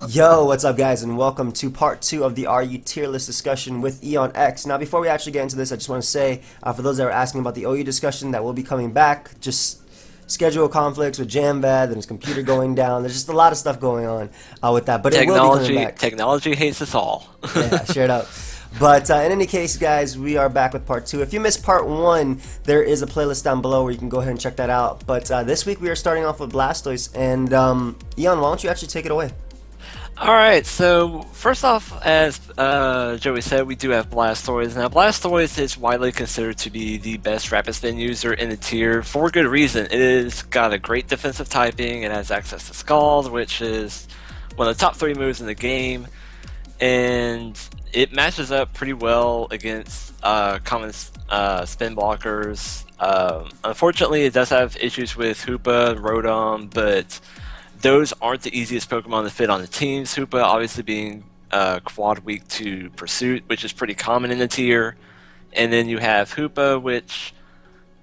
Yo, what's up, guys, and welcome to part two of the RU tier list discussion with Eon X. Now, before we actually get into this, I just want to say, for those that are asking about the OU discussion, that will be coming back. Just schedule conflicts with Jambad and his computer going down. There's just a lot of stuff going on with that, but it will be coming back. Technology hates us all. Yeah, straight up. But in any case, guys, we are back with part two. If you missed part one, there is a playlist down below where you can go ahead and check that out. But this week we are starting off with Blastoise, and Eon, why don't you actually take it away? Alright, so first off, as Joey said, we do have Blastoise. Now, Blastoise is widely considered to be the best Rapid Spin user in the tier for good reason. It has got a great defensive typing, it has access to Scald, which is one of the top 3 moves in the game, and it matches up pretty well against common spin blockers. Unfortunately, it does have issues with Hoopa, Rotom, but those aren't the easiest Pokemon to fit on the teams. Hoopa obviously being quad weak to Pursuit, which is pretty common in the tier. And then you have Hoopa, which,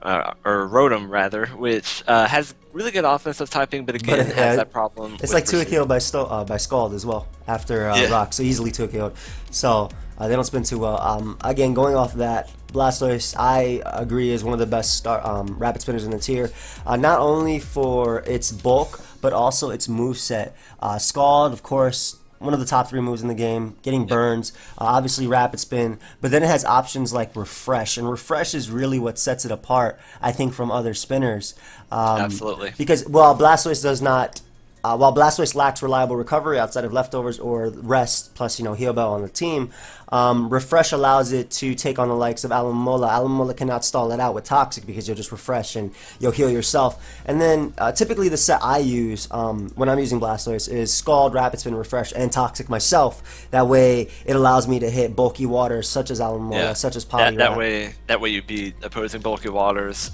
or Rotom rather, which has really good offensive typing, but again has that problem. It's like 2-KO'd by Scald as well after Rock, so easily 2-KO'd. So they don't spin too well. Again, going off of that, Blastoise, I agree, is one of the best rapid spinners in the tier. Not only for its bulk, but also its moveset. Scald, of course, one of the top 3 moves in the game, getting burns, obviously rapid spin, but then it has options like refresh, and refresh is really what sets it apart, I think, from other spinners. Absolutely. Because, well, Blastoise does not, while Blastoise lacks reliable recovery outside of leftovers or rest, plus, Heal Bell on the team, refresh allows it to take on the likes of Alomomola. Alomomola cannot stall it out with Toxic because you'll just refresh and you'll heal yourself. And then typically the set I use when I'm using Blastoise is Scald, Rapid Spin, Refresh, and Toxic myself. That way it allows me to hit bulky waters such as Alomomola, such as Poliwrath. That way you beat opposing bulky waters.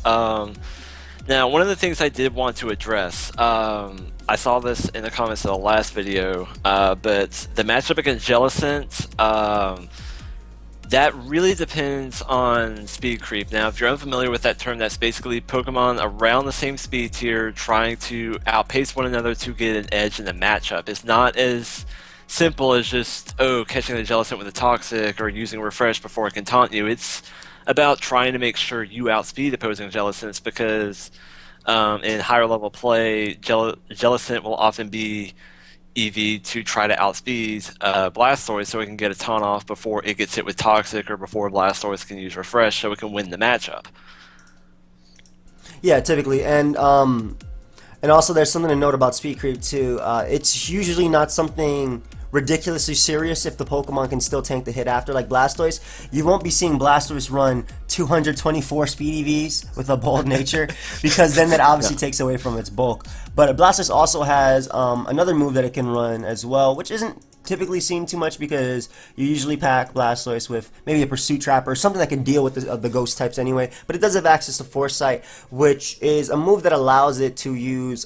Now, one of the things I did want to address, I saw this in the comments of the last video, but the matchup against Jellicent, that really depends on speed creep. Now, if you're unfamiliar with that term, that's basically Pokemon around the same speed tier trying to outpace one another to get an edge in the matchup. It's not as simple as just, catching the Jellicent with a Toxic or using Refresh before it can taunt you. It's about trying to make sure you outspeed opposing Jellicents, because in higher level play, Jellicent will often be EV to try to outspeed Blastoise so it can get a taunt off before it gets hit with Toxic or before Blastoise can use Refresh so it can win the matchup. Yeah, typically, and also there's something to note about speed creep too. It's usually not something ridiculously serious if the Pokemon can still tank the hit after. Like Blastoise, you won't be seeing Blastoise run 224 speed EVs with a bold nature, because then that obviously takes away from its bulk. But Blastoise also has another move that it can run as well, which isn't typically seen too much because you usually pack Blastoise with maybe a Pursuit Trapper or something that can deal with the ghost types anyway. But it does have access to Foresight, which is a move that allows it to use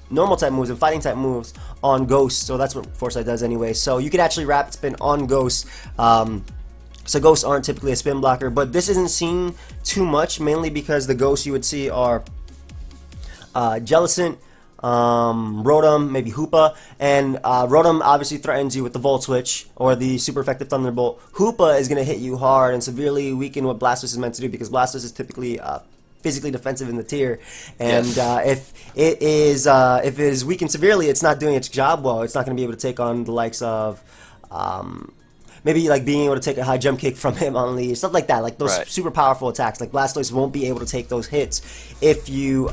normal type moves and fighting type moves on ghosts. So that's what Foresight does anyway. So you could actually rapid spin on ghosts. So ghosts aren't typically a spin blocker, but this isn't seen too much, mainly because the ghosts you would see are Jellicent, Rotom, maybe Hoopa, and Rotom obviously threatens you with the Volt Switch or the super effective Thunderbolt. Hoopa is going to hit you hard and severely weaken what Blastoise is meant to do, because Blastoise is typically physically defensive in the tier, and if it is weakened severely, it's not doing its job well. It's not going to be able to take on the likes of maybe like being able to take a high jump kick from him on lead, stuff like that, like those super powerful attacks. Like Blastoise won't be able to take those hits if you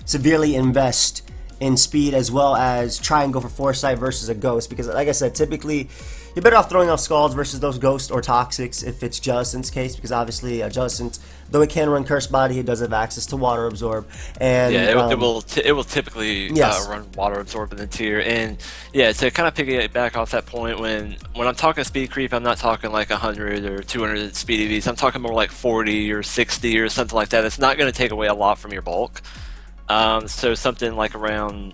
severely invest in speed, as well as try and go for Foresight versus a ghost, because like I said, typically you're better off throwing off Scalds versus those ghosts or Toxics if it's Jellicent's case, because obviously Jellicent, though it can run Curse Body, it does have access to Water Absorb, and it will typically run Water Absorb in the tier. And yeah, to kind of piggyback off that point, when I'm talking speed creep, I'm not talking like 100 or 200 speed EVs. I'm talking more like 40 or 60 or something like that. It's not going to take away a lot from your bulk. So something like around,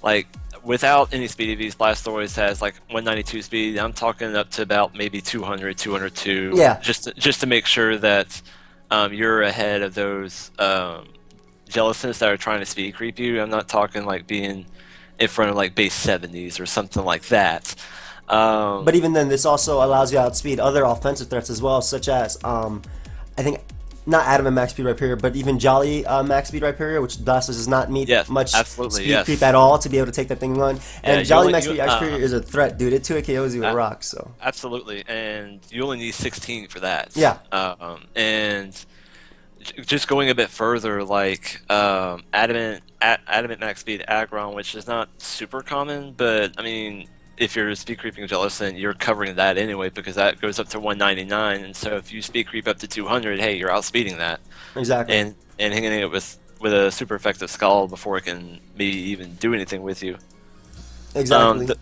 like, without any speed EVs, Blastoise has like 192 speed. I'm talking up to about maybe 200, 202. Yeah. Just to make sure that you're ahead of those Jellicents that are trying to speed creep you. I'm not talking like being in front of like base 70s or something like that. But even then, this also allows you to outspeed other offensive threats as well, such as I think not Adamant max speed Rhyperior, but even Jolly max speed Rhyperior, which Blastoise does not need Yes, much absolutely, speed yes. creep at all to be able to take that thing on. Yeah, And Jolly max speed Rhyperior is a threat, dude. It 2 KOs you with rocks. So absolutely, and you only need 16 for that. Yeah. And just going a bit further, like Adamant max speed Aggron, which is not super common, but I mean, if you're speed creeping Jellicent, you're covering that anyway because that goes up to 199, and so if you speed creep up to 200, hey, you're outspeeding that. Exactly. And hitting it with a super effective Scald before it can maybe even do anything with you. Exactly.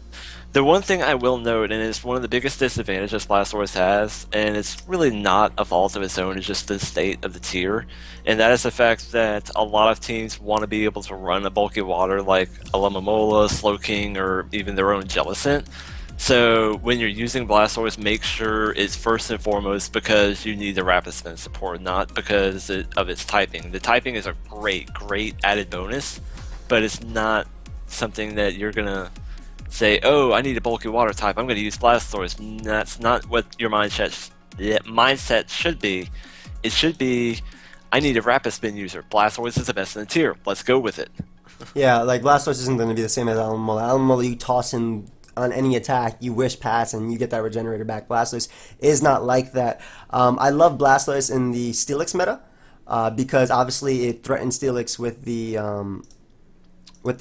The one thing I will note, and it's one of the biggest disadvantages Blastoise has, and it's really not a fault of its own, it's just the state of the tier, and that is the fact that a lot of teams want to be able to run a bulky water like a Alomomola, Slowking, or even their own Jellicent. So when you're using Blastoise, make sure it's first and foremost because you need the Rapid Spin support, not because of its typing. The typing is a great added bonus, but it's not something that you're going to say, oh, I need a bulky water type, I'm going to use Blastoise. That's not what your mindset should be. It should be, I need a Rapid Spin user. Blastoise is the best in the tier. Let's go with it. Yeah, like Blastoise isn't going to be the same as Alomomola. Alomomola, you toss in on any attack, you wish pass, and you get that regenerator back. Blastoise is not like that. I love Blastoise in the Steelix meta because obviously it threatens Steelix with the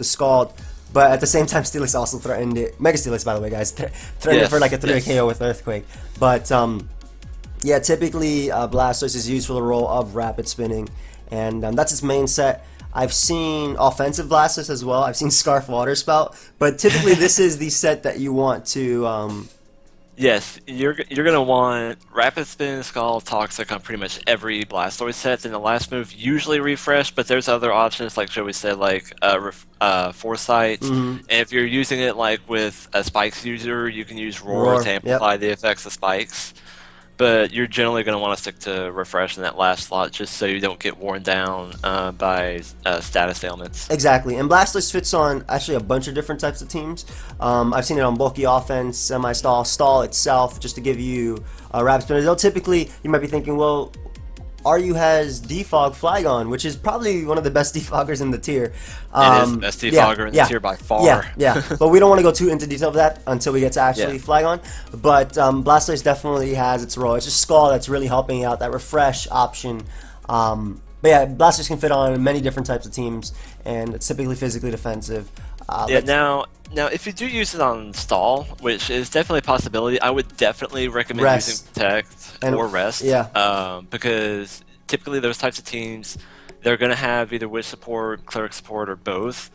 Scald. But at the same time, Steelix also threatened it. Mega Steelix, by the way, guys. Threatened it for like a 3 KO with Earthquake. But yeah, typically Blastoise is used for the role of rapid spinning. And that's its main set. I've seen offensive Blastoise as well. I've seen Scarf Water Spout. But typically this is the set that you want to... Yes, you're gonna want Rapid Spin, Scald, Toxic on pretty much every Blastoise set. Then the last move usually refresh, but there's other options like Joey said, like Foresight. And if you're using it like with a Spikes user, you can use Roar to amplify the effects of Spikes. But you're generally going to want to stick to refresh in that last slot just so you don't get worn down by status ailments. Exactly, and Blastoise fits on actually a bunch of different types of teams. I've seen it on bulky offense, semi-stall, stall itself, just to give you a rapid spinner. Though typically, you might be thinking, well, RU has Defog Flygon, which is probably one of the best defoggers in the tier. It is the best defogger in the tier by far. Yeah, but we don't want to go too into detail of that until we get to actually Flygon. But Blastoise definitely has its role. It's just Skull that's really helping out, that refresh option. But yeah, Blastoise can fit on many different types of teams, and it's typically physically defensive. Now, if you do use it on stall, which is definitely a possibility, I would definitely recommend using Protect or Rest. Because typically those types of teams, they're going to have either Witch support, Cleric support, or both.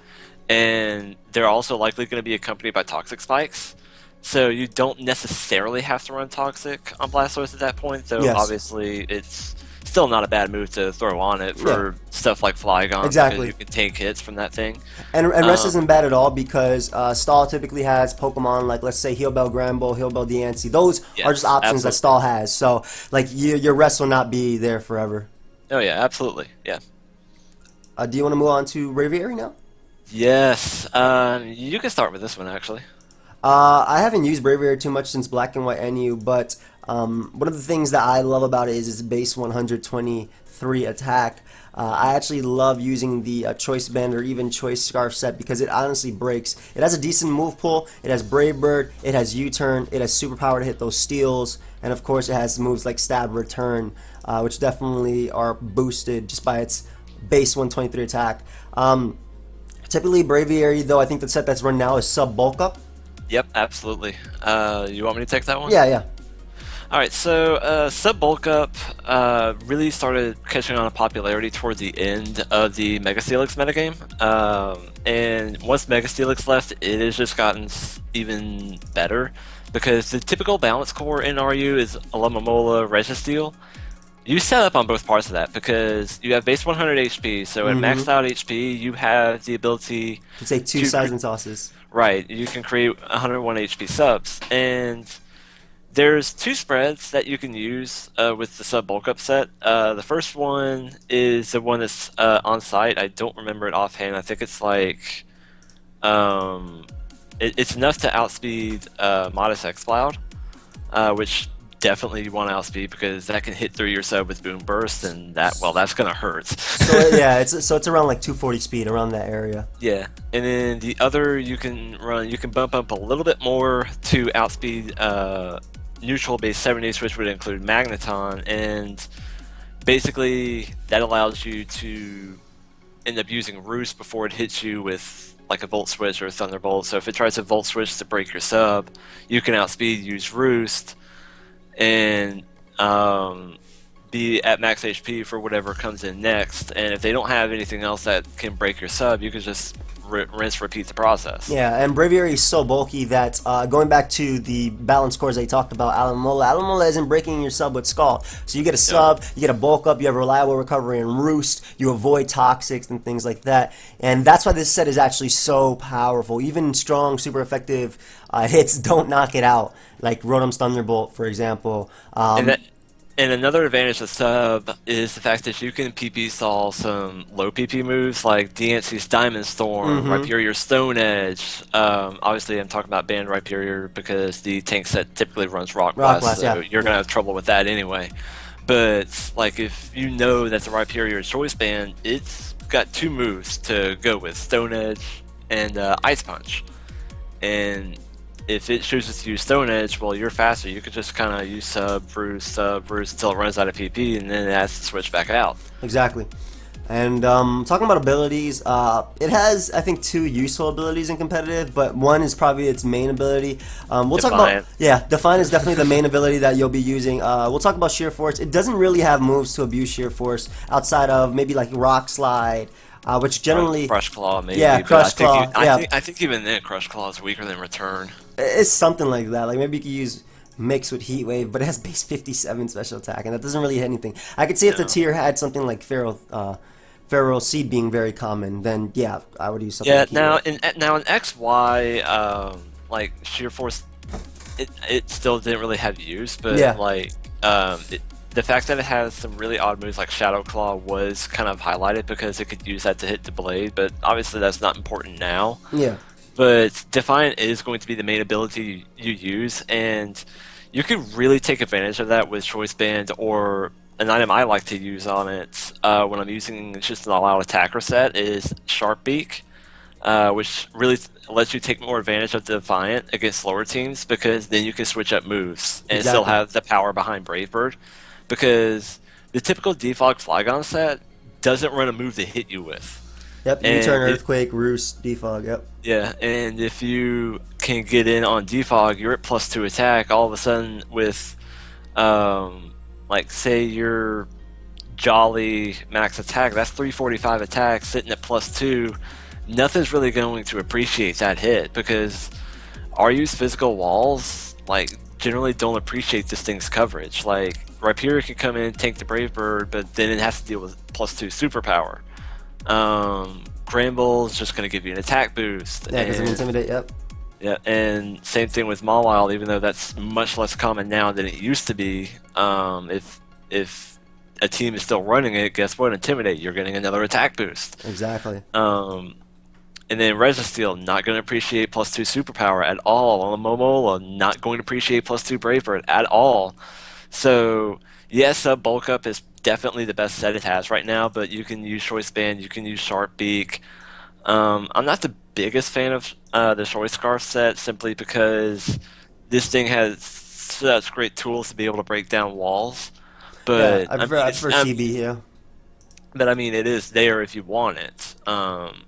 And they're also likely going to be accompanied by Toxic Spikes. So you don't necessarily have to run Toxic on Blastoise at that point, though obviously it's still not a bad move to throw on it for stuff like Flygon. Exactly. Because you can take hits from that thing. And Rest isn't bad at all because Stall typically has Pokemon like, let's say, Heal Bell Granbull, Heal Bell Diancie. Those are just options that Stall has. So, like, your Rest will not be there forever. Oh, yeah, absolutely. Yeah. Do you want to move on to Braviary now? Yes. You can start with this one, actually. I haven't used Braviary too much since Black and White NU, but one of the things that I love about it is its base 123 attack. I actually love using the Choice Band or even Choice Scarf set because it honestly breaks. It has a decent move pool, it has Brave Bird, it has U-Turn, it has superpower to hit those steals, and of course it has moves like Stab Return, which definitely are boosted just by its base 123 attack. Typically Braviary, though, I think the set that's run now is Sub Bulk Up. Yep, absolutely. You want me to take that one? Yeah. Alright, so Sub Bulk Up really started catching on a popularity toward the end of the Mega Steelix metagame. And once Mega Steelix left, it has just gotten even better. Because the typical balance core in RU is Alomomola, Registeel. You set up on both parts of that because you have base 100 HP, so at maxed out HP, you have the ability to take two sides and tosses. Right, you can create 101 HP subs, and there's two spreads that you can use with the Sub Bulk Up set. The first one is the one that's on site. I don't remember it offhand. I think it's like it's enough to outspeed Modest X Cloud, which definitely you want to outspeed because that can hit through your sub with Boom Burst, and that's gonna hurt. So yeah, it's around like 240 speed around that area. Yeah, and then the other you can bump up a little bit more to outspeed neutral base 70s, which would include Magneton, and basically that allows you to end up using Roost before it hits you with like a Volt Switch or a Thunderbolt. So if it tries to Volt Switch to break your sub, you can outspeed, use Roost, and be at max HP for whatever comes in next. And if they don't have anything else that can break your sub, you can just rinse, repeat the process. Yeah, and Braviary is so bulky that going back to the balance cores they talked about, Alomola isn't breaking your sub with Scald. So you get a sub, you get a bulk up, you have reliable recovery and Roost, you avoid toxics and things like that. And that's why this set is actually so powerful. Even strong, super effective hits don't knock it out, like Rotom's Thunderbolt, for example. And another advantage of sub is the fact that you can PP stall some low PP moves like Diance's Diamond Storm, Rhyperior Stone Edge. Obviously, I'm talking about banned Rhyperior because the tank set typically runs Rock Blast, so you're going to have trouble with that anyway. But like if you know that the Rhyperior is choice banned, it's got two moves to go with, Stone Edge and Ice Punch. And if it chooses to use Stone Edge, well, you're faster. You could just kind of use sub, Roost until it runs out of PP, and then it has to switch back out. Exactly. And talking about abilities, it has, I think, two useful abilities in competitive, but one is probably its main ability. We'll talk about, Define is definitely the main ability that you'll be using. We'll talk about Sheer Force. It doesn't really have moves to abuse Sheer Force outside of maybe like Rock Slide, which generally... Crush Claw, maybe. Yeah, Crush Claw. I think even then, Crush Claw is weaker than Return. It's something like that. Like maybe you could use Mix with Heat Wave, but it has base 57 special attack, and that doesn't really hit anything. I could see if the tier had something like Feral Seed being very common, then yeah, I would use something like Heat Wave. Now in XY, like Sheer Force, it still didn't really have use, but the fact that it has some really odd moves like Shadow Claw was kind of highlighted because it could use that to hit the blade, but obviously that's not important now. Yeah. But Defiant is going to be the main ability you use, and you can really take advantage of that with Choice Band, or an item I like to use on it when I'm using just an all-out attacker set is Sharp Beak, which really lets you take more advantage of Defiant against slower teams, because then you can switch up moves and still have the power behind Brave Bird, because the typical Defog Flygon set doesn't run a move to hit you with. Yep, U-turn, Earthquake, Roost, Defog, yep. Yeah, and if you can get in on Defog, you're at +2 attack. All of a sudden with, like, say you're Jolly max attack, that's 345 attack sitting at +2. Nothing's really going to appreciate that hit, because RU's physical walls, like, generally don't appreciate this thing's coverage. Like, Rhyperior can come in, tank the Brave Bird, but then it has to deal with +2 superpower. Granbull's just going to give you an attack boost. Yeah, because of Intimidate, yep. Yeah, and same thing with Mawile, even though that's much less common now than it used to be. If a team is still running it, guess what? Intimidate, you're getting another attack boost. Exactly. And then Registeel, not going to appreciate +2 superpower at all. Momola, not going to appreciate +2 Brave Bird at all. So, yes, Bulk Up is definitely the best set it has right now, but you can use Choice Band, you can use Sharp Beak. I'm not the biggest fan of the Choice Scarf set, simply because this thing has such great tools to be able to break down walls. But yeah, I prefer CB here. But I mean, it is there if you want it,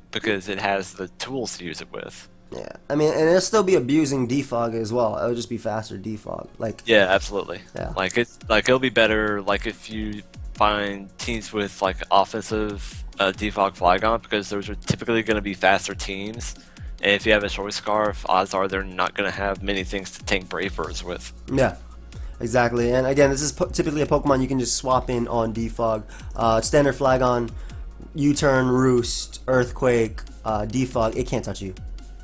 because it has the tools to use it with. Yeah, I mean, and it'll still be abusing Defog as well. It'll just be faster Defog. Like, yeah, absolutely. Yeah. Like it'll be better. Like if you find teams with like offensive Defog Flygon, because those are typically going to be faster teams. And if you have a Choice Scarf, odds are they're not going to have many things to tank Brave Birds with. Yeah, exactly. And again, this is typically a Pokemon you can just swap in on Defog. Standard Flygon, U-turn, Roost, Earthquake, Defog. It can't touch you.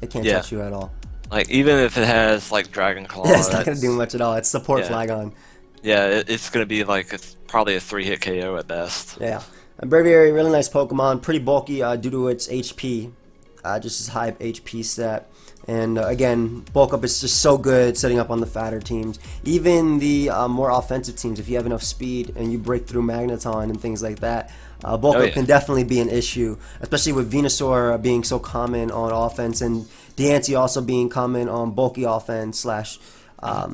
It can't touch you at all. Like, even if it has like Dragon Claw, yeah, it's not going to do much at all. It's support Flygon. Yeah, it's going to be like probably a 3-hit KO at best. Yeah. And Braviary, really nice Pokemon. Pretty bulky due to its HP. just his high HP stat. And again, bulk up is just so good setting up on the fatter teams. Even the more offensive teams, if you have enough speed and you break through Magneton and things like that, bulk up can definitely be an issue, especially with Venusaur being so common on offense and Diancie also being common on bulky offense slash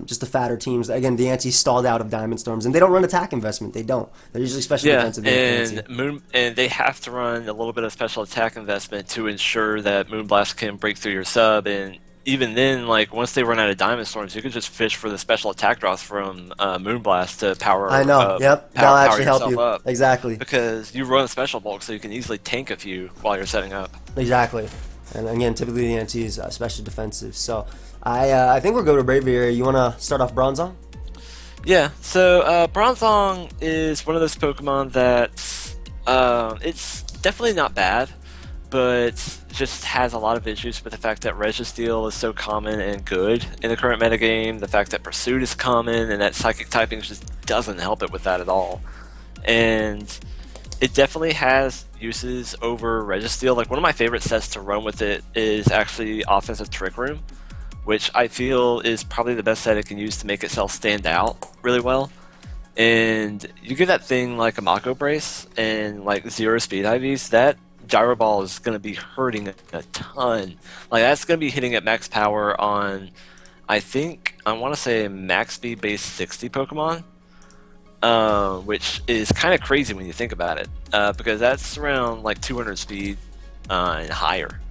just the fatter teams. Again, Diancie stalled out of Diamond Storms, and they don't run attack investment. They don't. They're usually special defensive. And they have to run a little bit of special attack investment to ensure that Moonblast can break through your sub. And even then, like once they run out of Diamond Storms, you can just fish for the special attack draws from Moonblast to power. I know. Yep. That'll actually help you. Up. Exactly. Because you run special bulk, so you can easily tank a few while you're setting up. Exactly. And again, typically the Diancie is special defensive. So I think we'll go to Braviary. You want to start off Bronzong? Yeah, so Bronzong is one of those Pokemon that it's definitely not bad, but just has a lot of issues with the fact that Registeel is so common and good in the current metagame, the fact that Pursuit is common, and that Psychic typing just doesn't help it with that at all. And it definitely has uses over Registeel. Like one of my favorite sets to run with it is actually Offensive Trick Room, which I feel is probably the best set it can use to make itself stand out really well. And you give that thing like a Mako Brace and like 0 speed IVs, that Gyro Ball is going to be hurting a ton. Like that's going to be hitting at max power on, I want to say max speed base 60 Pokemon. Which is kind of crazy when you think about it, because that's around like 200 speed and higher.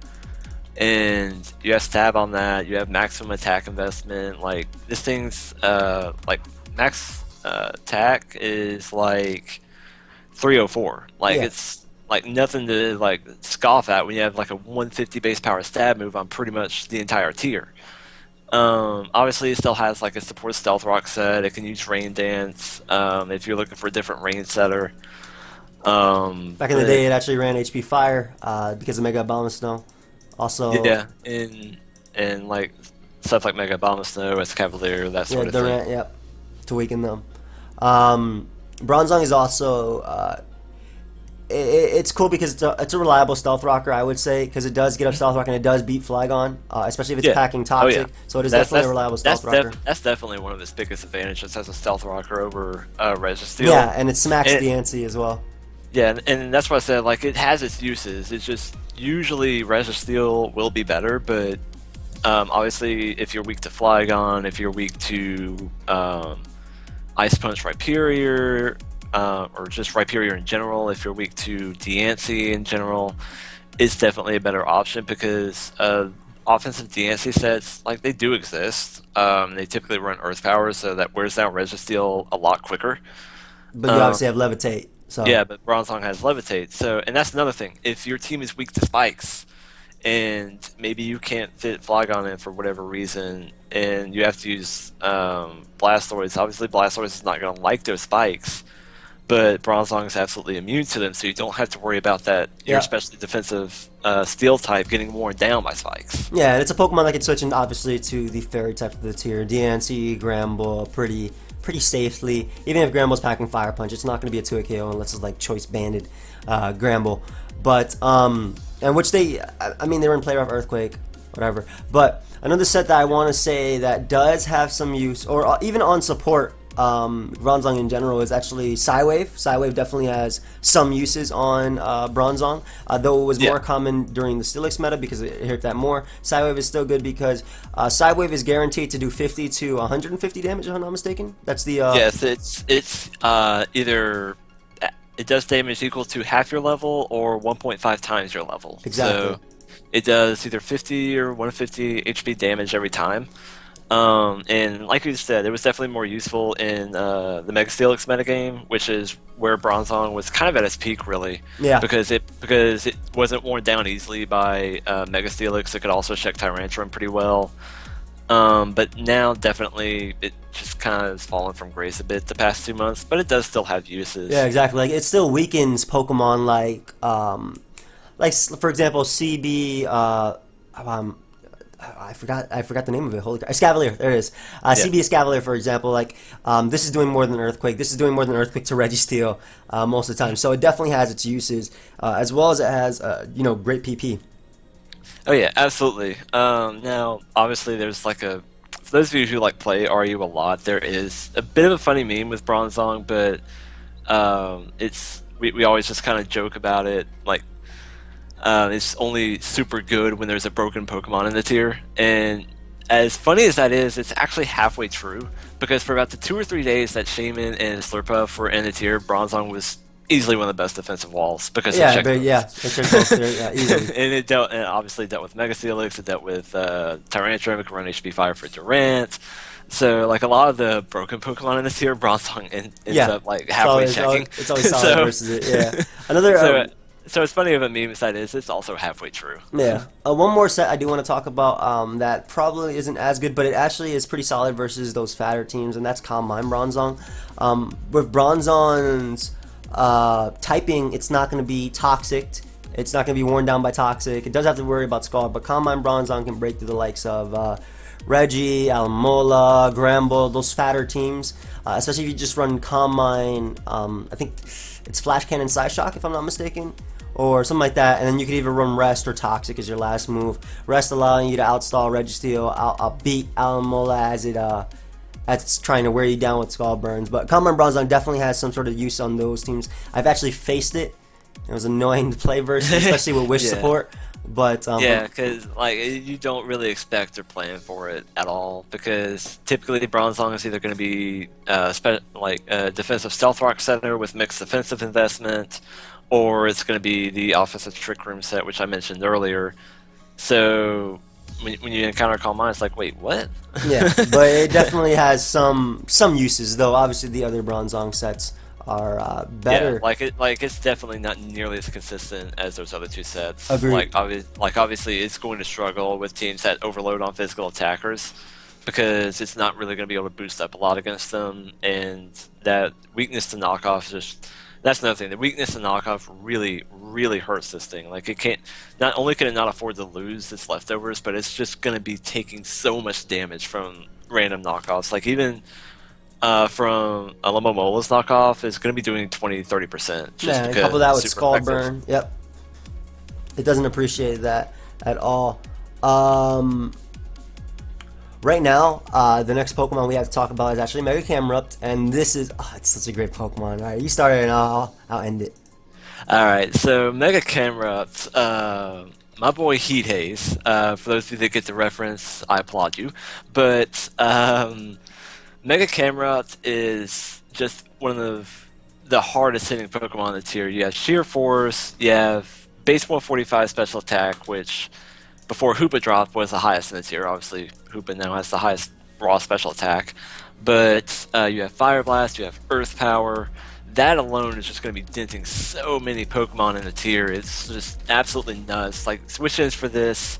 And you have stab on that, you have maximum attack investment. Like this thing's like max attack is like 304. Like it's like nothing to like scoff at when you have like a 150 base power stab move on pretty much the entire tier. Obviously it still has like a support Stealth Rock set. It can use Rain Dance if you're looking for a different rain setter. Back in the day it actually ran HP Fire because of Mega Abomasnow. Also and like stuff like Mega Abomasnow, Escavalier, that sort of thing. To weaken them. Bronzong is also it's cool because it's a reliable Stealth Rocker, I would say, because it does get up Stealth Rock and it does beat Flygon, especially if it's packing Toxic. So it is definitely a reliable Stealth Rocker. That's definitely one of its biggest advantages as a Stealth Rocker over Registeel. Yeah, and it smacks Diancie as well. Yeah, and that's why I said like it has its uses. It's just usually Registeel will be better, but obviously if you're weak to Flygon, if you're weak to Ice Punch Rhyperior, or just Rhyperior in general, if you're weak to Diancie in general, it's definitely a better option because offensive Diancie sets, like they do exist. They typically run Earth Power, so that wears down Registeel a lot quicker. But you obviously have Levitate. So. Yeah, but Bronzong has Levitate. So, and that's another thing. If your team is weak to spikes, and maybe you can't fit Flygon in for whatever reason, and you have to use Blastoise, obviously Blastoise is not going to like those spikes, but Bronzong is absolutely immune to them, so you don't have to worry about that. Your especially defensive Steel type getting worn down by spikes. Yeah, and it's a Pokemon that can switch in obviously to the Fairy type of the tier. Diancie, Gramble, pretty safely. Even if Gramble's packing Fire Punch, it's not going to be a 2-hit KO unless it's like Choice Banded Gramble. But and which they were in Play Rough, Earthquake, whatever. But another set that I want to say that does have some use, or even on support, Bronzong in general, is actually Psywave. Psywave definitely has some uses on Bronzong, though it was more common during the Steelix meta because it hit that more. Psywave is still good because Psywave is guaranteed to do 50 to 150 damage, if I'm not mistaken. That's the yes, it's either it does damage equal to half your level or 1.5 times your level. Exactly. So it does either 50 or 150 HP damage every time. And like you said, it was definitely more useful in the Mega Steelix metagame, which is where Bronzong was kind of at its peak, really. Yeah. Because it wasn't worn down easily by Mega Steelix. It could also check Tyrantrum pretty well. But now definitely it just kind of has fallen from grace a bit the past 2 months, but it does still have uses. Yeah, exactly. Like it still weakens Pokemon like for example CB. I forgot the name of it. Holy crap. Escavalier, there it is. CB Escavalier, for example, like this is doing more than Earthquake. This is doing more than Earthquake to Registeel most of the time. So it definitely has its uses, as well as it has great PP. Oh yeah, absolutely. Now, obviously, there's like a for those of you who like play RU a lot, there is a bit of a funny meme with Bronzong, but it's we always just kind of joke about it. Like, it's only super good when there's a broken Pokemon in the tier, and as funny as that is, it's actually halfway true because for about the 2 or 3 days that Shaman and Slurpuff were in the tier, Bronzong was easily one of the best defensive walls because of Yeah, check but yeah, it took both there, yeah, easily. and it obviously dealt with Mega Steelix, it dealt with Tyrantrum, it could run HP Fire for Durant. So like a lot of the broken Pokemon in this tier, Bronzong ends Yeah, up like halfway checking. it's always solid So- versus it. Yeah, another. so it's funny of a meme as that is, it's also halfway true. Yeah. One more set I do want to talk about that probably isn't as good, but it actually is pretty solid versus those fatter teams, and that's Calm Mind Bronzong. With Bronzong's typing, it's not going to be toxic. It's not going to be worn down by toxic. It does have to worry about Scald, but Calm Mind Bronzong can break through the likes of Reggie, Alamola, Gramble, those fatter teams. Especially if you just run Calm Mind, I think it's Flash Cannon Psyshock, if I'm not mistaken, or something like that, and then you could either run Rest or Toxic as your last move. Rest allowing you to outstall Registeel, outbeat Alamola as it's trying to wear you down with Skull Burns. But Calm Mind Bronzong definitely has some sort of use on those teams. I've actually faced it. It was annoying to play versus, especially with Wish Yeah. support. But Yeah, because like you don't really expect or plan for it at all. Because typically Bronzong is either going to be a defensive Stealth Rock center with mixed defensive investment, or it's going to be the offensive Trick Room set, which I mentioned earlier. So when you encounter Calm Mind, it's like, wait, what? yeah, but it definitely has some uses, though. Obviously, the other Bronzong sets are better. Yeah, it's definitely not nearly as consistent as those other two sets. Agreed. Obviously, it's going to struggle with teams that overload on physical attackers because it's not really going to be able to boost up a lot against them, and that weakness to knockoff is just. That's another thing. The weakness to knockoff really, really hurts this thing. Like, it can't. Not only can it not afford to lose its leftovers, but it's just going to be taking so much damage from random knockoffs. Like, even from Alamomola's knockoff is going to be doing 20-30%. Yeah, because couple that with it's super Skull effective. Burn. Yep. It doesn't appreciate that at all. Right now, the next Pokemon we have to talk about is actually Mega Camerupt, and this is it's such a great Pokemon. All right, you started, and I'll end it. All right, so Mega Camerupt, my boy Heat Haze. For those of you that get the reference, I applaud you. But Mega Camerupt is just one of the hardest hitting Pokemon in the tier. You have Sheer Force, you have Base 145 Special Attack, which before Hoopa dropped was the highest in the tier. Obviously, Hoopa now has the highest raw special attack. But you have Fire Blast, you have Earth Power. That alone is just going to be denting so many Pokemon in the tier. It's just absolutely nuts. Like, switch-ins for this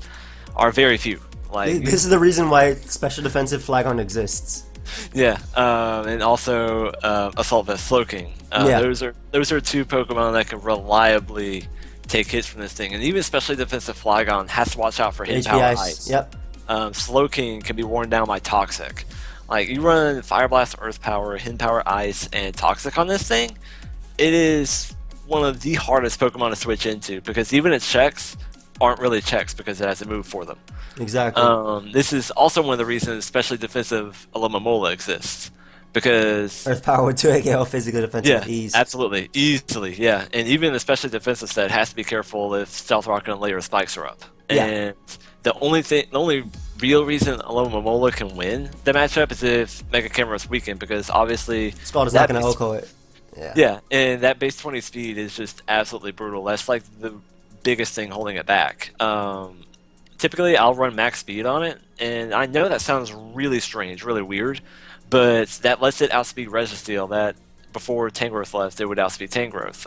are very few. Like, This is the reason why Special Defensive Flygon exists. yeah, and also Assault Vest Slowking. Yeah. Those are two Pokemon that can reliably take hits from this thing, and even especially defensive Flygon has to watch out for Hidden Power HPI. Ice. Yep. Slowking can be worn down by Toxic. Like, you run Fire Blast, Earth Power, Hidden Power Ice, and Toxic on this thing, it is one of the hardest Pokemon to switch into because even its checks aren't really checks because it has to move for them. Exactly. This is also one of the reasons especially defensive Alomomola exists because Earth Power with 2 KO physical defensive ease. absolutely, easily, yeah. And even especially defensive set has to be careful if Stealth Rock and Layer spikes are up. Yeah. And the only real reason Alomomola can win the matchup is if Mega Camera's weakened because obviously Scald is that not going to base- Oko it. Yeah. Yeah, and that base 20 speed is just absolutely brutal. That's like the biggest thing holding it back. Typically, I'll run max speed on it, and I know that sounds really strange, really weird, but that lets it outspeed Registeel. That before Tangrowth left, it would outspeed Tangrowth.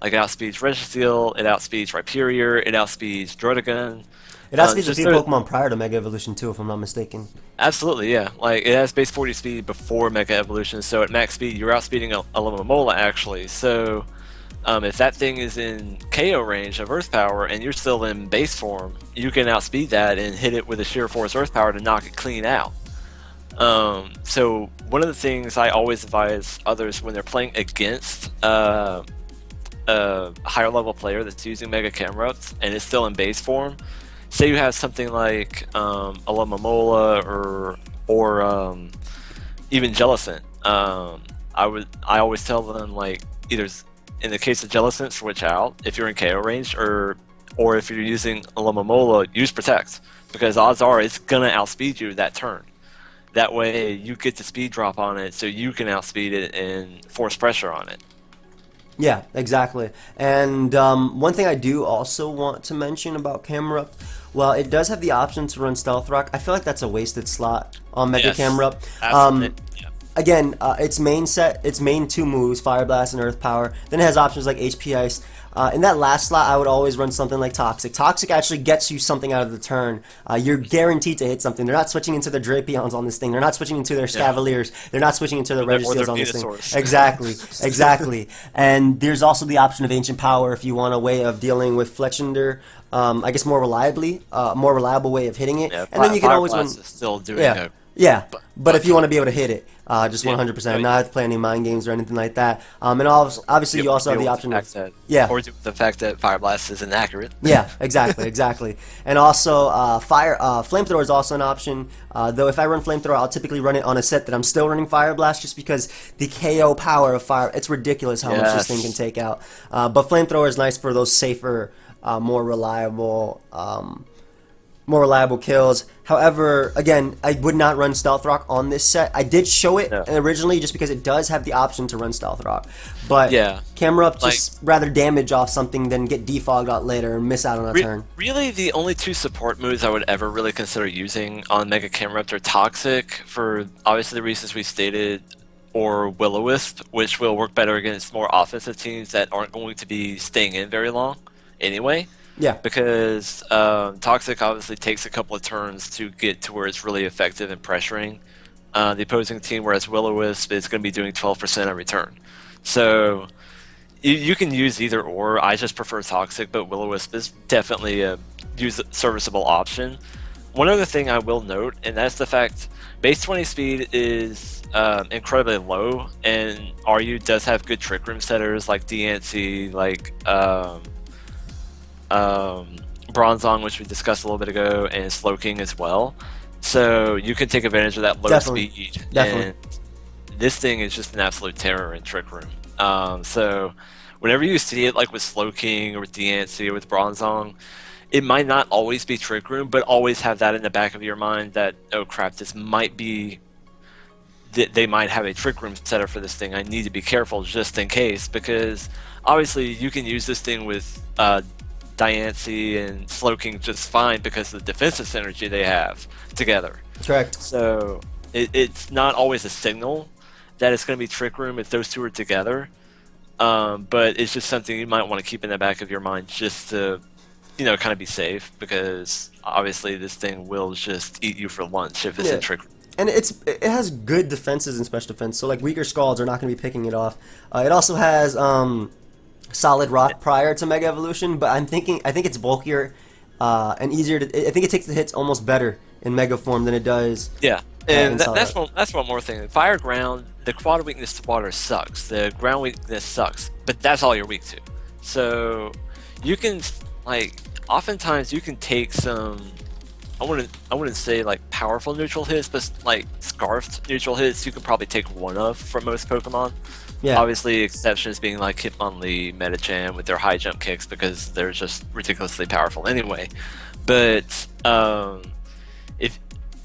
Like, it outspeeds Registeel, it outspeeds Rhyperior, it outspeeds Druddigon. It outspeeds a just few there- Pokemon prior to Mega Evolution 2, if I'm not mistaken. Absolutely, yeah. Like, it has base 40 speed before Mega Evolution, so at max speed, you're outspeeding Alomomola, actually. So, if that thing is in KO range of Earth Power and you're still in base form, you can outspeed that and hit it with a Sheer Force Earth Power to knock it clean out. So, one of the things I always advise others when they're playing against a higher level player that's using Mega Camerupt and it's still in base form, say you have something like a Mola or even Jellicent, I always tell them like either in the case of Jellicent switch out if you're in KO range or if you're using a Mola use Protect because odds are it's gonna outspeed you that turn. That way you get the speed drop on it so you can outspeed it and force pressure on it. Yeah, exactly. And one thing I do also want to mention about Camerupt, well, it does have the option to run Stealth Rock. I feel like that's a wasted slot on Mega Camerupt. Yeah. Again, its main two moves, Fire Blast and Earth Power. Then it has options like HP Ice. In that last slot, I would always run something like Toxic. Toxic actually gets you something out of the turn. You're guaranteed to hit something. They're not switching into their Drapions on this thing. They're not switching into their Scavaliers. They're not switching into their Registeels on this thing. Exactly. And there's also the option of Ancient Power if you want a way of dealing with Fletchinder. I guess more reliable way of hitting it. Yeah, and then you can always win. win. Still doing But if you want to be able to hit it, just 100%, not have to play any mind games or anything like that. And obviously you also have the option of or the fact that Fire Blast is inaccurate. Yeah, exactly. And also Flamethrower is also an option. Though if I run Flamethrower, I'll typically run it on a set that I'm still running Fire Blast, just because the KO power of Fire, it's ridiculous how much this thing can take out. But Flamethrower is nice for those safer, more reliable kills. However, again, I would not run Stealth Rock on this set. I did show it originally just because it does have the option to run Stealth Rock. But Camerupt just rather damage off something than get defogged out later and miss out on a turn. Really, the only two support moves I would ever really consider using on Mega Camerupt are Toxic, for obviously the reasons we stated, or Will-O-Wisp, which will work better against more offensive teams that aren't going to be staying in very long anyway. Yeah. Because Toxic obviously takes a couple of turns to get to where it's really effective in pressuring the opposing team, whereas Will-O-Wisp is going to be doing 12% every turn. So you can use either or. I just prefer Toxic, but Will-O-Wisp is definitely a serviceable option. One other thing I will note, and that's the fact base 20 speed is incredibly low, and RU does have good trick room setters like Diancie, like Bronzong, which we discussed a little bit ago, and Slowking as well. So you can take advantage of that low speed. And this thing is just an absolute terror in Trick Room. So whenever you see it, like with Slowking or with Diancie or with Bronzong, it might not always be Trick Room, but always have that in the back of your mind that, oh crap, this might be... They might have a Trick Room setup for this thing. I need to be careful just in case, because obviously you can use this thing with... Diancie and Slowking just fine because of the defensive synergy they have together. Correct. So it's not always a signal that it's going to be Trick Room if those two are together, but it's just something you might want to keep in the back of your mind just to, kind of be safe, because obviously this thing will just eat you for lunch if it's in Trick Room. And it has good defenses and special defense, so like weaker Scalds are not going to be picking it off. It also has Solid Rock prior to Mega Evolution, but I think it's bulkier and easier to. I think it takes the hits almost better in Mega form than it does. Yeah, and that's one more thing. Fire Ground, the quad weakness to water sucks. The ground weakness sucks, but that's all you're weak to. So you can oftentimes you can take some. I wouldn't say like powerful neutral hits, but like scarfed neutral hits you can probably take one of from most Pokemon. Yeah. Obviously, exceptions being like Hitmonlee, Medicham with their high jump kicks, because they're just ridiculously powerful anyway. But if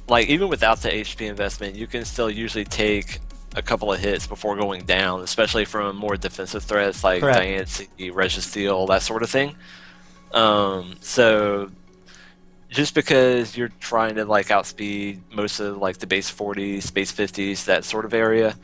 even without the HP investment, you can still usually take a couple of hits before going down, especially from more defensive threats like Diancie, Registeel, that sort of thing. So just because you're trying to outspeed most of the base 40s, base 50s, that sort of area,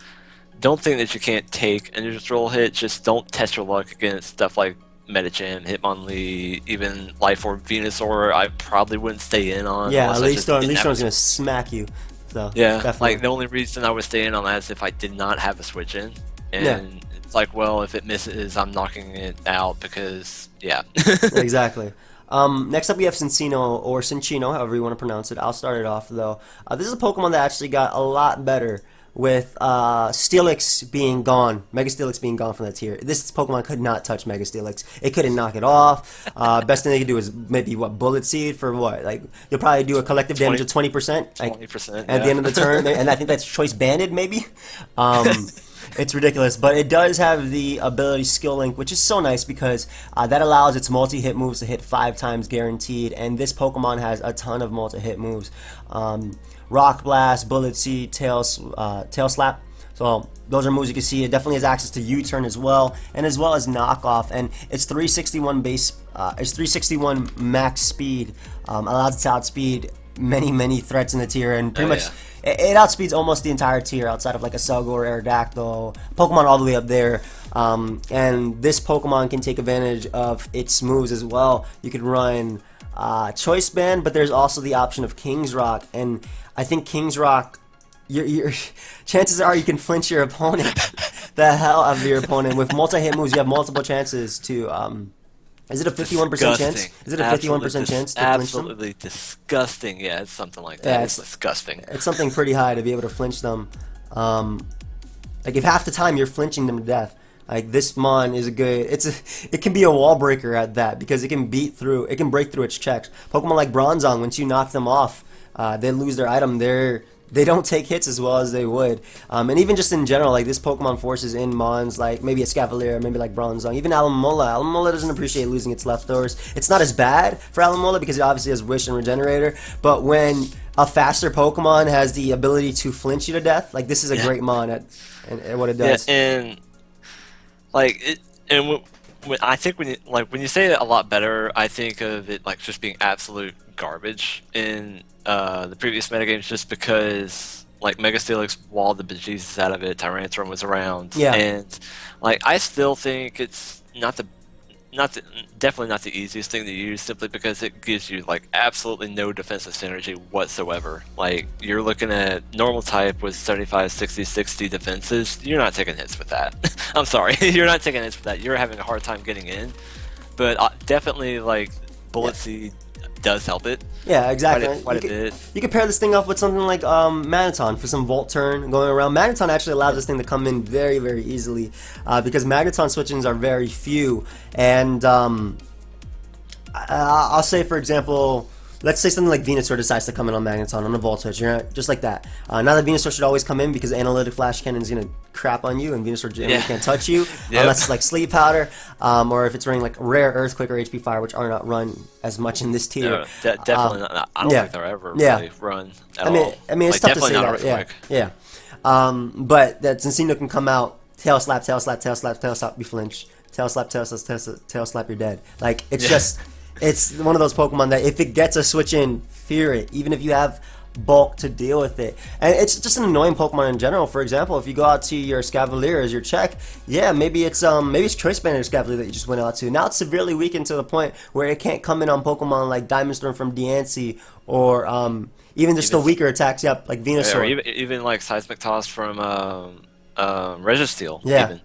don't think that you can't take a neutral hit. Just don't test your luck against stuff like Medicham, Hitmonlee, even Life Orb, Venusaur. I probably wouldn't stay in on. Yeah, Leafstorm's gonna smack you. So yeah, definitely. The only reason I would stay in on that is if I did not have a switch in, and it's well, if it misses, I'm knocking it out because Exactly. Next up we have Cinccino, or Cinccino, however you want to pronounce it. I'll start it off though. This is a Pokemon that actually got a lot better with Steelix being gone, Mega Steelix being gone from that tier, this Pokemon could not touch Mega Steelix. It couldn't knock it off. Best thing they could do is maybe what, Bullet Seed for what? Like you'll probably do a collective damage of 20%, like 20%, at the end of the turn, and I think that's Choice Banded maybe. It's ridiculous, but it does have the ability Skill Link, which is so nice because that allows its multi-hit moves to hit 5 times guaranteed, and this Pokemon has a ton of multi-hit moves. Rock Blast, Bullet Seed, Tail Slap. So those are moves you can see. It definitely has access to U-turn as well as knockoff, and it's 361 base. It's 361 max speed. Allows it to outspeed many threats in the tier, and pretty much it outspeeds almost the entire tier outside of like a Selgo or Aerodactyl, Pokemon all the way up there. And this Pokemon can take advantage of its moves as well. You could run Choice Band, but there's also the option of King's Rock, and I think King's Rock, your chances are you can flinch your opponent, the hell out of your opponent. With multi-hit moves, you have multiple chances to. Is it a 51% chance? Is it a 51% chance to flinch them? Absolutely disgusting. Yeah, it's something like that. It's disgusting. It's something pretty high to be able to flinch them. Like if half the time you're flinching them to death. Like this Mon is a good. It can be a wall breaker at that because it can break through its checks. Pokemon like Bronzong, once you knock them off, they lose their item. They don't take hits as well as they would. And even just in general, like this Pokemon forces in Mons, like maybe a Scavalier, maybe like Bronzong, even Alomola. Alomola doesn't appreciate losing its leftovers. It's not as bad for Alomola because it obviously has Wish and Regenerator, but when a faster Pokemon has the ability to flinch you to death, like this is a great Mon at what it does. Yeah, and like it, and I think when you say it a lot better, I think of it like just being absolute garbage in the previous metagames, just because like Mega Steelix walled the bejesus out of it, Tyrantrum was around, and like I still think it's definitely not the easiest thing to use, simply because it gives you like absolutely no defensive synergy whatsoever. Like you're looking at normal type with 75, 60, 60 defenses. You're not taking hits with that. I'm sorry, you're not taking hits with that. You're having a hard time getting in. But definitely like Bullet Seed does help it. Yeah, exactly. Quite a bit. You can pair this thing up with something like Magneton for some Volt Turn going around. Magneton actually allows this thing to come in very easily because Magneton switch-ins are very few. And I'll say, for example, let's say something like Venusaur decides to come in on Magneton on a Volt Switch, just like that. Now that Venusaur should always come in because Analytic Flash Cannon is going to crap on you and Venusaur generally can't touch you unless it's like Sleep Powder or if it's running like Rare Earthquake or HP Fire, which are not run as much in this tier. No, definitely not. I don't think they're ever really run at all. I mean, it's like, tough to say that. Yeah. But that Zincino can come out, Tail Slap, Tail Slap, Tail Slap, Tail Slap, you flinch. Tail Slap, Tail Slap, Tail Slap, you're dead. Like, it's just... It's one of those Pokemon that if it gets a switch in, fear it, even if you have bulk to deal with it. And it's just an annoying Pokemon in general. For example, if you go out to your Scavalier as your check, maybe it's Choice Band or Scavalier that you just went out to. Now it's severely weakened to the point where it can't come in on Pokemon like Diamond Storm from Diancie or even just the weaker attacks, like Venusaur. Or even like Seismic Toss from Registeel. Yeah. Even.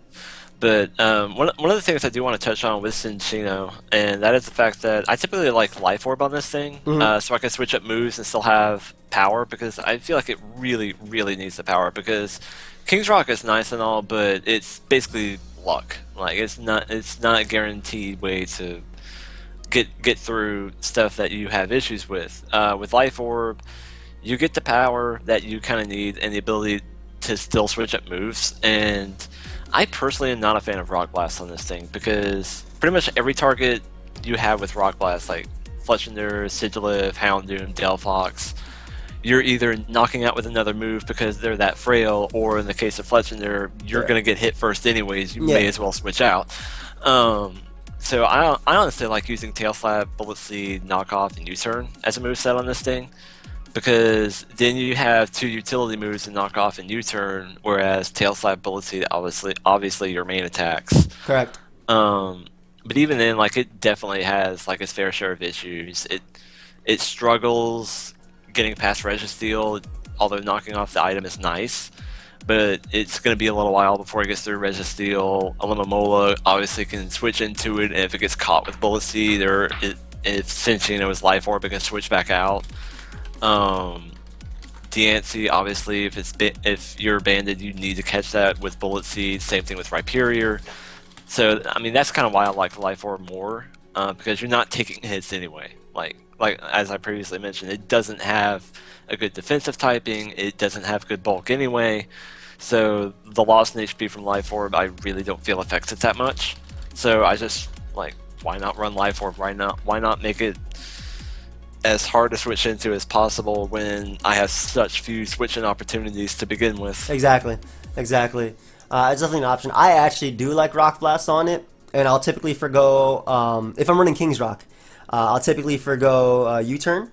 But one of the things I do want to touch on with Cinccino, and that is the fact that I typically like Life Orb on this thing, so I can switch up moves and still have power, because I feel like it really needs the power, because King's Rock is nice and all, but it's basically luck. Like it's not a guaranteed way to get through stuff that you have issues with. With Life Orb, you get the power that you kind of need and the ability to still switch up moves, and I personally am not a fan of Rock Blast on this thing, because pretty much every target you have with Rock Blast, like Fletchinder, Sigilyph, Houndoom, Delphox, you're either knocking out with another move because they're that frail, or in the case of Fletchinder, you're going to get hit first anyways, you may as well switch out. So I honestly like using Tail Slap, Bullet Seed, Knockoff, and U-Turn as a moveset on this thing, because then you have 2 utility moves to knock off and U-turn, whereas Tail Slap, Bullet Seed, obviously your main attacks. Correct. But even then, like, it definitely has like its fair share of issues. It struggles getting past Registeel, although knocking off the item is nice, but it's going to be a little while before it gets through Registeel. Alomomola obviously can switch into it, and if it gets caught with Bullet Seed, or if Cinccino is Life Orb, it can switch back out. Deancey, obviously, if you're banded, you need to catch that with Bullet Seed. Same thing with Rhyperior. So, I mean, that's kind of why I like Life Orb more, because you're not taking hits anyway. Like as I previously mentioned, it doesn't have a good defensive typing. It doesn't have good bulk anyway. So the loss in HP from Life Orb, I really don't feel affects it that much. So I just like, why not run Life Orb? Why not make it as hard to switch into as possible when I have such few switching opportunities to begin with? Exactly. It's definitely an option. I actually do like Rock Blast on it, and I'll typically forgo, if I'm running King's Rock, I'll typically forgo U-Turn,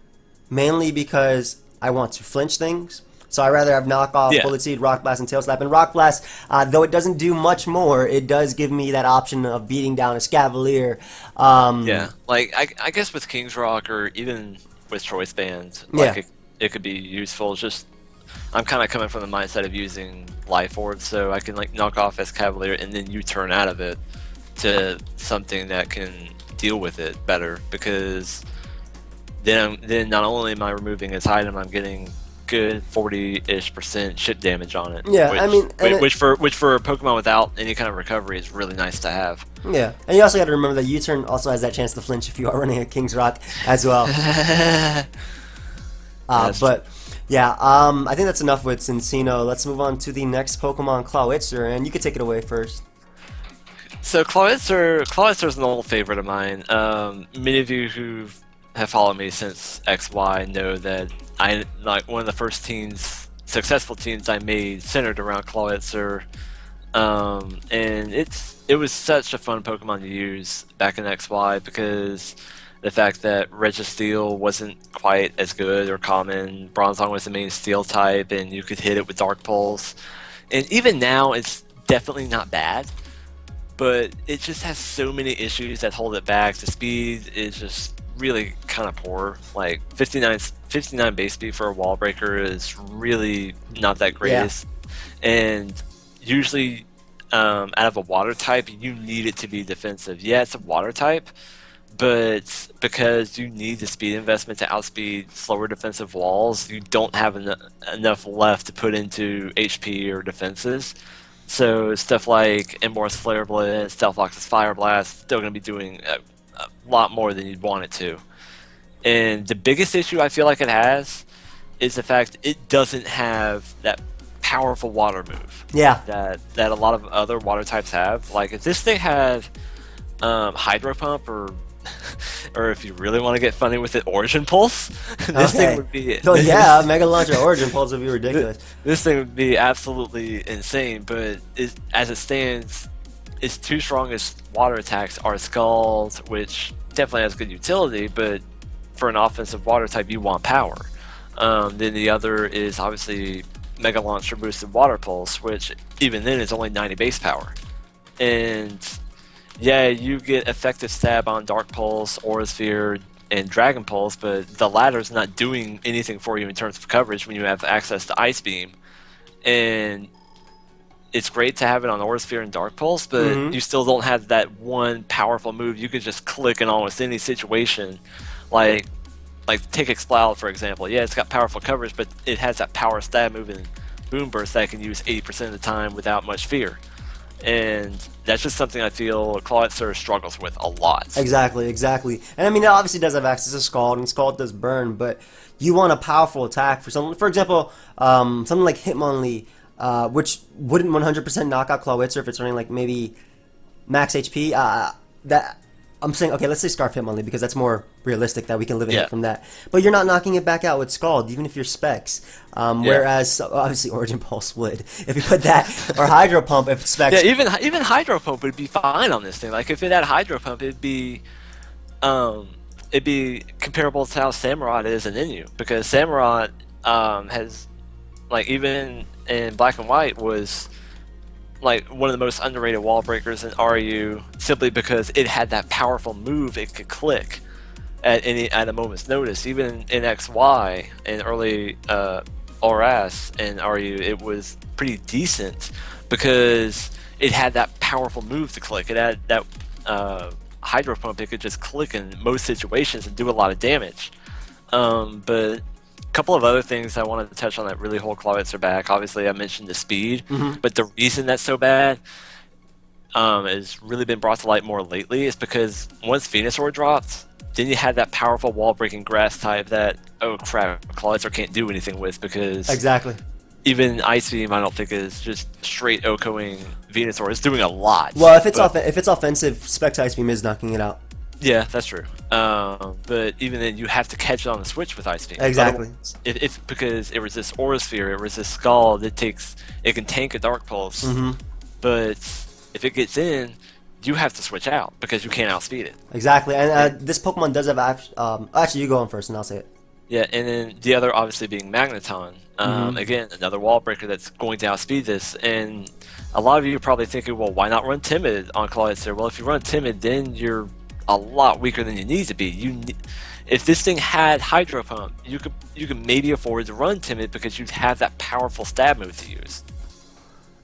mainly because I want to flinch things. So I'd rather have knockoff, Bullet Seed, Rock Blast, and Tail Slap. And Rock Blast, though it doesn't do much more, it does give me that option of beating down a Scavalier. Yeah, like I guess with King's Rock or even with Choice Band, like it could be useful. Just I'm kind of coming from the mindset of using Life Orb, so I can like knock off Escavalier and then U-turn out of it to something that can deal with it better, because then not only am I removing its item, I'm getting good 40-ish% chip damage on it. Yeah, which, I mean, which for a Pokemon without any kind of recovery is really nice to have. Yeah, and you also got to remember that U-turn also has that chance to flinch if you are running a King's Rock as well. But yeah, I think that's enough with Cinccino. Let's move on to the next Pokemon, Clawitzer, and you can take it away first. So Clawitzer is an old favorite of mine. Many of you who have followed me since XY know that I like one of the first successful teams I made centered around Clawitzer, and it was such a fun Pokemon to use back in XY because the fact that Registeel wasn't quite as good or common, Bronzong was the main Steel type, and you could hit it with Dark Pulse, and even now it's definitely not bad, but it just has so many issues that hold it back. The speed is just really kind of poor. Like 59 base speed for a wall breaker is really not that greatest. Yeah. And usually out of a water type, you need it to be defensive. Yeah, it's a water type, but because you need the speed investment to outspeed slower defensive walls, you don't have enough left to put into HP or defenses. So stuff like Emboar's Flare Blitz, Stealth Lock's Fire Blast, still going to be doing a lot more than you'd want it to. And the biggest issue I feel like it has is the fact it doesn't have that powerful water move. Yeah. That a lot of other water types have. Like if this thing had Hydro Pump or if you really want to get funny with it, Origin Pulse, this thing would be... Oh yeah, Mega Launcher Origin Pulse would be ridiculous. This thing would be absolutely insane, but as it stands, its two strongest water attacks are Scald, which definitely has good utility, but for an offensive water type, you want power. Then the other is obviously Mega Launcher Boosted Water Pulse, which even then is only 90 base power. And yeah, you get effective stab on Dark Pulse, Aura Sphere, and Dragon Pulse, but the latter's not doing anything for you in terms of coverage when you have access to Ice Beam. And it's great to have it on Aura Sphere and Dark Pulse, but you still don't have that one powerful move you could just click in almost any situation. Like take Exploud, for example. Yeah, it's got powerful coverage, but it has that power stab move in Boom Burst that I can use 80% of the time without much fear. And that's just something I feel Clawitzer struggles with a lot. Exactly. And I mean, it obviously does have access to Scald, and Scald does burn, but you want a powerful attack for something. For example, something like Hitmonlee, which wouldn't 100% knock out Clawitzer if it's running like maybe max HP. That I'm saying, okay, let's say Scarf Hitmonlee because that's more realistic that we can live from that. But you're not knocking it back out with Scald, even if you're Specs. Whereas obviously Origin Pulse would, if you put that, or Hydro Pump if Specs. Yeah, even Hydro Pump would be fine on this thing. Like if it had Hydro Pump, it'd be comparable to how Samurott is in Inu, because Samurott has, like, even in Black and White was like one of the most underrated wall breakers in RU, simply because it had that powerful move it could click at a moment's notice. Even in XY and early RS and RU, it was pretty decent because it had that powerful move to click. It had that Hydro Pump it could just click in most situations and do a lot of damage. But couple of other things I wanted to touch on that really hold Clawitzer back. Obviously, I mentioned the speed, but the reason that's so bad has really been brought to light more lately is because once Venusaur dropped, then you had that powerful wall-breaking grass type that, oh crap, Clawitzer can't do anything with because Exactly. even Ice Beam I don't think is just straight OHKOing Venusaur. It's doing a lot. Well, if it's offensive, Spec Ice Beam is knocking it out. Yeah, that's true. But even then, you have to catch it on the switch with Ice Beam. Exactly. It's because it resists Aura Sphere, it resists Scald, it can tank a Dark Pulse. But if it gets in, you have to switch out because you can't outspeed it. Exactly, and this Pokemon does have actually, you go on first, and I'll say it. Yeah, and then the other obviously being Magneton. Again, another wall breaker that's going to outspeed this. And a lot of you are probably thinking, well, why not run Timid on Clawitzer? Well, if you run Timid, then you're a lot weaker than you need to be. If this thing had Hydro Pump, you could maybe afford to run Timid because you'd have that powerful stab move to use.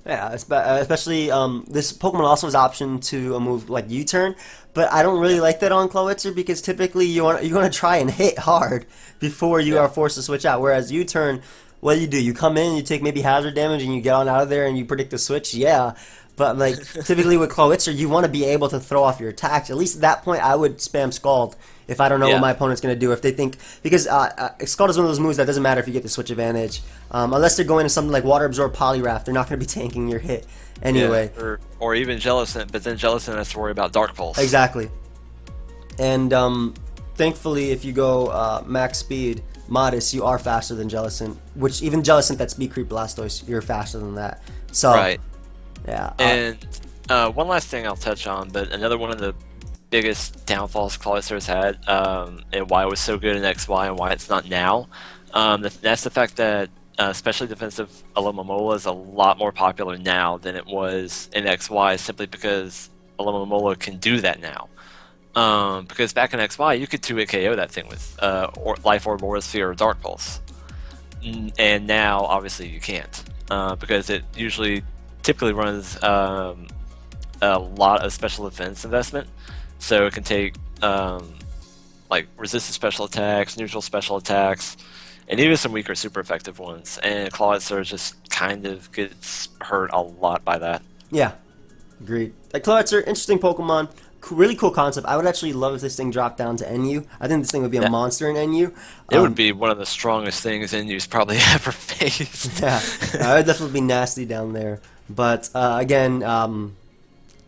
Yeah, especially this Pokemon also has option to a move like U-turn, but I don't really like that on Clawitzer because typically you want to try and hit hard before you are forced to switch out. Whereas U-turn, what do? You come in, you take maybe hazard damage, and you get on out of there, and you predict the switch. Yeah. But like typically with Clawitzer, you want to be able to throw off your attacks. At least at that point, I would spam Scald if I don't know what my opponent's going to do. If they think because Scald is one of those moves that doesn't matter if you get the switch advantage, unless they're going to something like Water Absorb, Poliwrath. They're not going to be tanking your hit anyway. Yeah, or even Jellicent, but then Jellicent has to worry about Dark Pulse. Exactly. And thankfully, if you go max speed, Modest, you are faster than Jellicent. Which even Jellicent that speed creep Blastoise, you're faster than that. So. Right. Yeah. And one last thing I'll touch on, but another one of the biggest downfalls Clawitzer has had, and why it was so good in XY and why it's not now, that's the fact that especially defensive Alomomola is a lot more popular now than it was in XY, simply because Alomomola can do that now. Because back in XY, you could 2-hit KO that thing with Life Orb, Aura Sphere, or Dark Pulse. And now, obviously, you can't. Because it typically runs a lot of special defense investment, so it can take like resistant special attacks, neutral special attacks, and even some weaker super effective ones. And Clawitzer just kind of gets hurt a lot by that. Yeah, agreed. Like Clawitzer, interesting Pokemon, really cool concept. I would actually love if this thing dropped down to NU. I think this thing would be a monster in NU. It would be one of the strongest things NU's probably ever faced. Yeah, it would definitely be nasty down there. But again,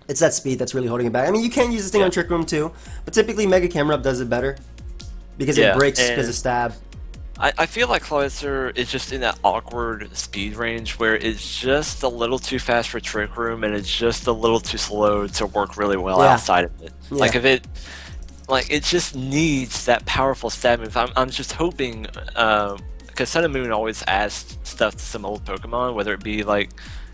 it's that speed that's really holding it back. I mean, you can use this thing on Trick Room too, but typically Mega Camera Up does it better because it breaks because of stab. I feel like Clawitzer is just in that awkward speed range where it's just a little too fast for Trick Room and it's just a little too slow to work really well outside of it. Yeah. Like it just needs that powerful stab move. I'm just hoping, because Sun and Moon always adds stuff to some old Pokemon, whether it be like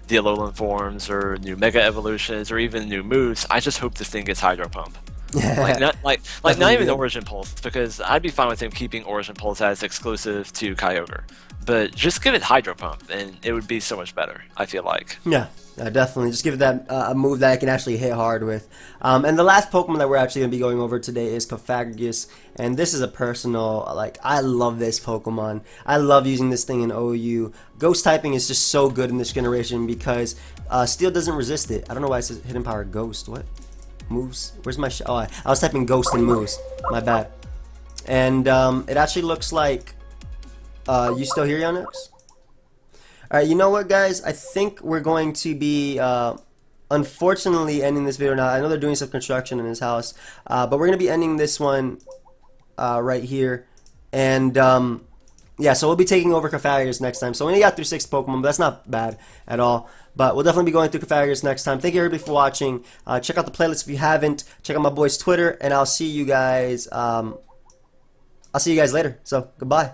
the Alolan forms or new Mega Evolutions or even new moves. I just hope this thing gets Hydro Pump. Not even Origin Pulse, because I'd be fine with him keeping Origin Pulse as exclusive to Kyogre, but just give it Hydro Pump and it would be so much better, I feel like. Yeah, definitely. Just give it that a move that I can actually hit hard with. And the last Pokemon that we're actually going to be going over today is Cofagrigus, and this is a personal, I love this Pokemon. I love using this thing in OU. Ghost typing is just so good in this generation because Steel doesn't resist it. I don't know why it says Hidden Power Ghost. What? Moves? Where's my I was typing Ghost and moves. My bad. And it actually looks like you still here, Yonex? Alright, you know what, guys? I think we're going to be unfortunately ending this video now. I know they're doing some construction in his house, but we're going to be ending this one right here. And yeah, so we'll be taking over Cofagrigus next time. So we only got through 6 Pokemon, but that's not bad at all. But we'll definitely be going through Cofagrigus next time. Thank you everybody for watching. Check out the playlist if you haven't. Check out my boy's Twitter, and I'll see you guys. I'll see you guys later. So goodbye.